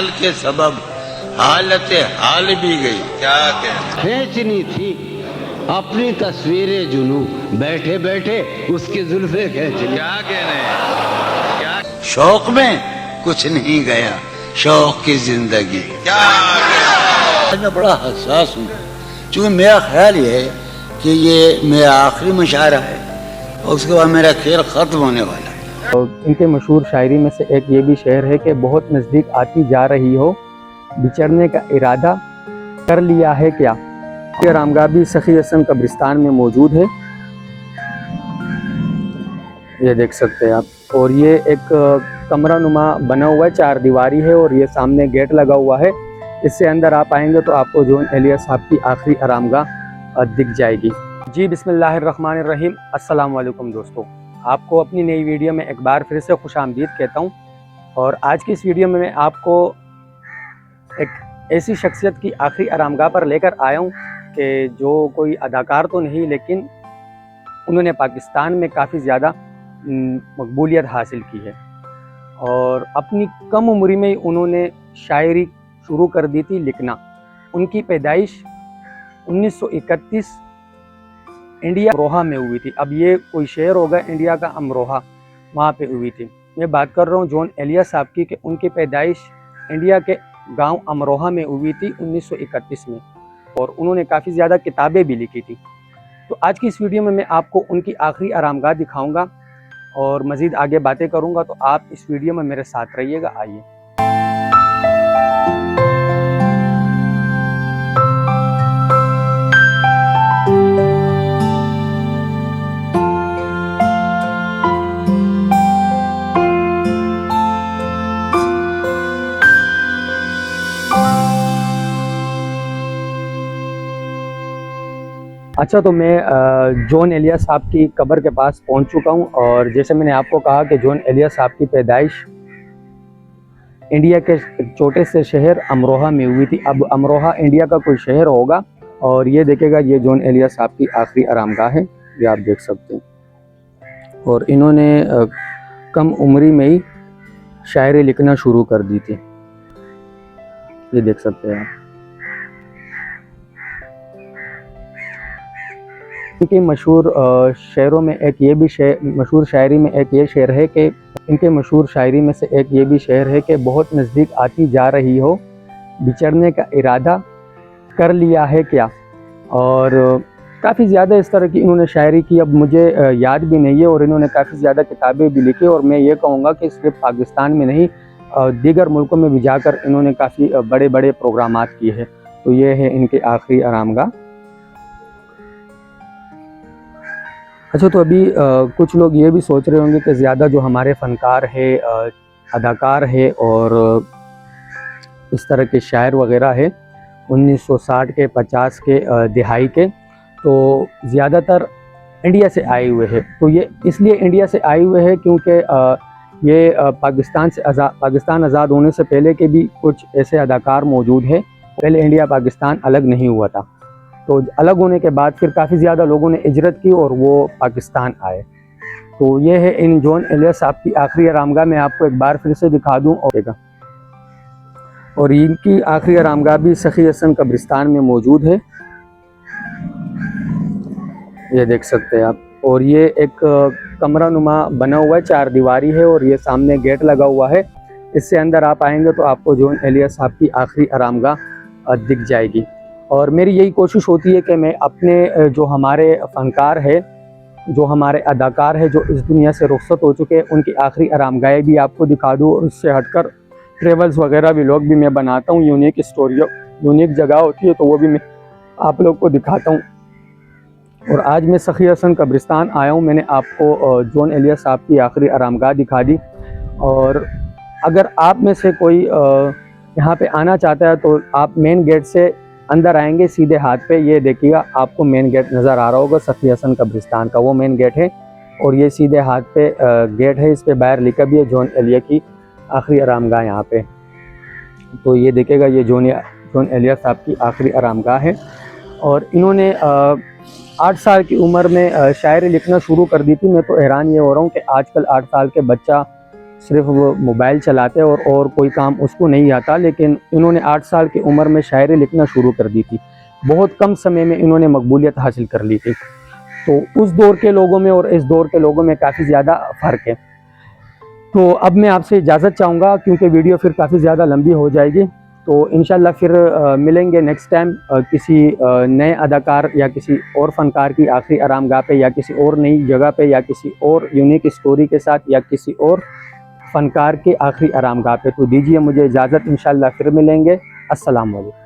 हाल के सबब हालत हाल भी गई। क्या कहना खींचनी थी अपनी तस्वीरें जुनू, बैठे बैठे उसकी जुल्फे खींच ली। क्या कहने क्या शौक में कुछ नहीं गया, शौक की जिंदगी। क्या मैं बड़ा हसास हूँ, चूँकि मेरा ख्याल ये है कि ये मेरा आखिरी मुशायरा है और उसके बाद मेरा खेल ख़त्म होने वाला है। और इनके मशहूर शायरी में से एक ये भी शेर है कि बहुत नज़दीक आती जा रही हो, बिछड़ने का इरादा कर लिया है क्या। ये रामगाह भी सखी हसन कब्रिस्तान में मौजूद है, ये देख सकते हैं आप। और ये एक कमरा नुमा बना हुआ है, 4 दीवारी है और ये सामने गेट लगा हुआ है। इससे अंदर आप आएंगे तो आपको जोन एलिया साहब की आखिरी आरामगाह दिख जाएगी। जी बिस्मिल्लाहिर्रहमानिर्रहीम, अस्सलाम वालेकुम दोस्तों, आपको अपनी नई वीडियो में एक बार फिर से खुशामदीद कहता हूँ। और आज की इस वीडियो में मैं आपको एक ऐसी शख्सियत की आखिरी आरामगाह पर लेकर आया हूँ कि जो कोई अदाकार तो नहीं, लेकिन उन्होंने पाकिस्तान में काफ़ी ज़्यादा मकबूलियत हासिल की है और अपनी कम उम्र में उन्होंने शायरी शुरू कर दी थी लिखना। उनकी पैदाइश 1931 इंडिया अमरोहा में हुई थी। अब ये कोई शहर होगा इंडिया का अमरोहा, वहाँ पे हुई थी। मैं बात कर रहा हूँ जोन एलिया साहब की कि उनकी पैदाइश इंडिया के गांव अमरोहा में हुई थी 1931 में, और उन्होंने काफ़ी ज़्यादा किताबें भी लिखी थी। तो आज की इस वीडियो में मैं आपको उनकी आखिरी आरामगाह दिखाऊंगा और मज़ीद आगे बातें करूंगा, तो आप इस वीडियो में मेरे साथ रहिएगा। आइए। अच्छा, तो मैं जोन एलिया साहब की कब्र के पास पहुंच चुका हूं और जैसे मैंने आपको कहा कि जोन एलिया साहब की पैदाइश इंडिया के एक छोटे से शहर अमरोहा में हुई थी। अब अमरोहा इंडिया का कोई शहर होगा और ये देखेगा, ये जोन एलिया साहब की आखिरी आरामगाह है, ये आप देख सकते हैं। और इन्होंने कम उम्री में ही शायरी लिखना शुरू कर दी थी, ये देख सकते हैं आप। इनके मशहूर शेरों में एक ये भी मशहूर शायरी में एक ये शेर है कि इनके मशहूर शायरी में से एक ये भी शेर है कि बहुत नज़दीक आती जा रही हो, बिछड़ने का इरादा कर लिया है क्या। और काफ़ी ज़्यादा इस तरह की इन्होंने शायरी की, अब मुझे याद भी नहीं है। और इन्होंने काफ़ी ज़्यादा किताबें भी लिखी और मैं ये कहूँगा कि सिर्फ पाकिस्तान में नहीं, दीगर मुल्कों में भी जाकर इन्होंने काफ़ी बड़े बड़े प्रोग्रामात किए हैं। तो ये है इनके आखिरी आरामगाह। अच्छा, तो अभी कुछ लोग ये भी सोच रहे होंगे कि ज़्यादा जो हमारे फ़नकार है, अदाकार है और इस तरह के शायर वग़ैरह है 1960 के 50 के दिहाई के, तो ज़्यादातर इंडिया से आए हुए हैं। तो ये इसलिए इंडिया से आए हुए हैं क्योंकि ये पाकिस्तान आज़ाद होने से पहले के भी कुछ ऐसे अदाकार मौजूद हैं। पहले इंडिया पाकिस्तान अलग नहीं हुआ था, तो अलग होने के बाद फिर काफ़ी ज़्यादा लोगों ने हिजरत की और वो पाकिस्तान आए। तो ये है इन जोन एलिया साहब की आखिरी आरामगाह। मैं आपको एक बार फिर से दिखा दूँ और इनकी आखिरी आरामगाह भी सखी हसन कब्रिस्तान में मौजूद है, ये देख सकते हैं आप। और ये एक कमरा नुमा बना हुआ है, 4 दीवारी है और ये सामने गेट लगा हुआ है। इससे अंदर आप आएंगे तो आपको जोन एलिया साहब की आखिरी आरामगाह दिख जाएगी। और मेरी यही कोशिश होती है कि मैं अपने जो हमारे फ़नकार है, जो हमारे अदाकार है, जो इस दुनिया से रुखसत हो चुके हैं, उनकी आखिरी आरामगाहें भी आपको दिखा दूँ। और उससे हटकर ट्रेवल्स वगैरह भी लोग भी मैं बनाता हूँ, यूनिक स्टोरी, यूनिक जगह होती है तो वो भी मैं आप लोग को दिखाता हूँ। और आज मैं सखी हसन कब्रिस्तान आया हूँ, मैंने आपको जोन एलिया साहब की आखिरी आरामगाह दिखा दी। और अगर आप में से कोई यहाँ पे आना चाहता है तो आप मेन गेट से अंदर आएंगे, सीधे हाथ पे ये देखिएगा, आपको मेन गेट नज़र आ रहा होगा, सखी हसन कब्रिस्तान का वो मेन गेट है। और ये सीधे हाथ पे गेट है, इस पे बाहर लिखा भी है जोन एलिया की आखिरी आरामगाह यहाँ पे। तो ये देखिएगा, ये जोन एलिया साहब की आखिरी आरामगाह है। और इन्होंने 8 साल की उम्र में शायरी लिखना शुरू कर दी थी। मैं तो हैरान ये हो रहा हूँ कि आजकल 8 साल के बच्चा सिर्फ वो मोबाइल चलाते और कोई काम उसको नहीं आता, लेकिन इन्होंने 8 साल की उम्र में शायरी लिखना शुरू कर दी थी। बहुत कम समय में इन्होंने मकबूलियत हासिल कर ली थी। तो उस दौर के लोगों में और इस दौर के लोगों में काफ़ी ज़्यादा फ़र्क है। तो अब मैं आपसे इजाज़त चाहूँगा क्योंकि वीडियो फिर काफ़ी ज़्यादा लंबी हो जाएगी। तो इंशाल्लाह फिर मिलेंगे नेक्स्ट टाइम किसी नए अदाकार या किसी और फ़नकार की आखिरी आरामगाह पे, या किसी और नई जगह पे, या किसी और यूनिक स्टोरी के साथ, या किसी और फ़नकार के आखिरी आरामगाह पे। तो दीजिए मुझे इजाज़त, इंशाल्लाह फिर मिलेंगे। अस्सलाम वालेकुम।